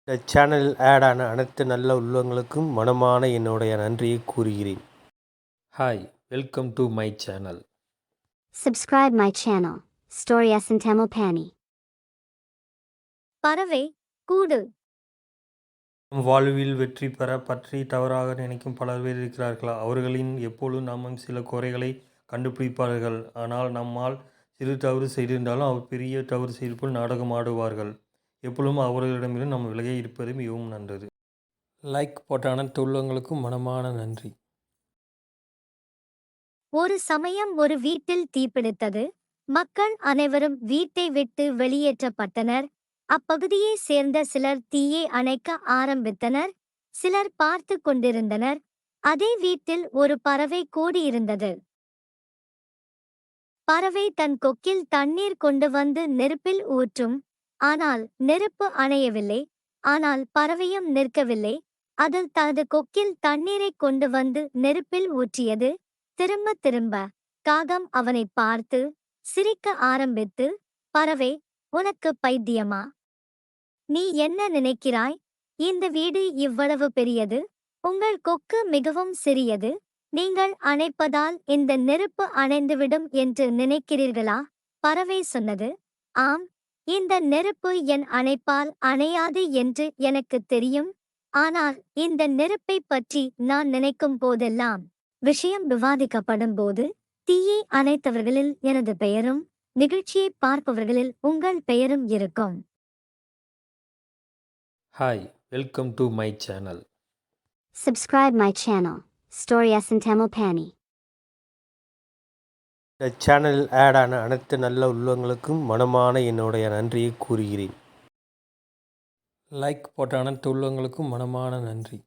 இந்த சேனலில் ஆட் ஆன அனைத்து நல்ல உள்ளவங்களுக்கும் மனமான என்னுடைய நன்றியை கூறுகிறேன். Hi, welcome to my channel. Subscribe my channel, Stories in Tamil Pani. பறவை கூடு. நம் வாழ்வில் வெற்றி பெற பற்றி தவறாக நினைக்கும் பலர் பேர் இருக்கிறார்கள். அவர்களின் எப்பொழுதும் நாம் சில குறைகளை கண்டுபிடிப்பார்கள். ஆனால் நம்மால் சிறு தவறு செய்திருந்தாலும் அவர் பெரிய தவறு செய்து போல் நாடகம் ஆடுவார்கள். எப்பொழுதும் அவர்களிடமிருந்து நாம் விலகி இருப்பது மிகவும் நல்லது. லைக் போட்ட அனைத்து உள்ளவங்களுக்கும் மனமான நன்றி. ஒரு சமயம் ஒரு வீட்டில் தீப்பிடித்தது. மக்கள் அனைவரும் வீட்டை விட்டு வெளியேற்றப்பட்டனர். அப்பகுதியை சேர்ந்த சிலர் தீயை அணைக்க ஆரம்பித்தனர். சிலர் பார்த்து கொண்டிருந்தனர். அதே வீட்டில் ஒரு பறவை கூடியிருந்தது. பறவை தன் கொக்கில் தண்ணீர் கொண்டு வந்து நெருப்பில் ஊற்றும். ஆனால் நெருப்பு அணையவில்லை. ஆனால் பறவையும் நிற்கவில்லை. அது தனது கொக்கில் தண்ணீரை கொண்டு வந்து நெருப்பில் ஊற்றியது. திரும்ப திரும்ப காகம் அவனை பார்த்து சிரிக்க ஆரம்பித்து, பறவை, உனக்கு பைத்தியமா? நீ என்ன நினைக்கிறாய்? இந்த வீடு இவ்வளவு பெரியது. உங்கள் கொக்கு மிகவும் சிறியது. நீங்கள் அணைப்பதால் இந்த நெருப்பு அணைந்துவிடும் என்று நினைக்கிறீர்களா? பறவை சொன்னது. ஆம், இந்த நெருப்பு என் அணைப்பால் அணையாது என்று எனக்கு தெரியும். ஆனால் இந்த நெருப்பை பற்றி நான் நினைக்கும் போதெல்லாம் விஷயம் விவாதிக்கப்படும் போது தீயை அணைத்தவர்களில் எனது பெயரும் நிகழ்ச்சியை பார்ப்பவர்களில் உங்கள் பெயரும் இருக்கும். Hi, welcome to my channel. Subscribe my channel, Stories in Tamil Pani. இந்த சேனலில் ஆட் ஆன அனைத்து நல்ல உள்ளவங்களுக்கும் மனமான என்னுடைய நன்றியை கூறுகிறேன். லைக் போட்ட அனைத்து உள்ளவங்களுக்கும் மனமான நன்றி.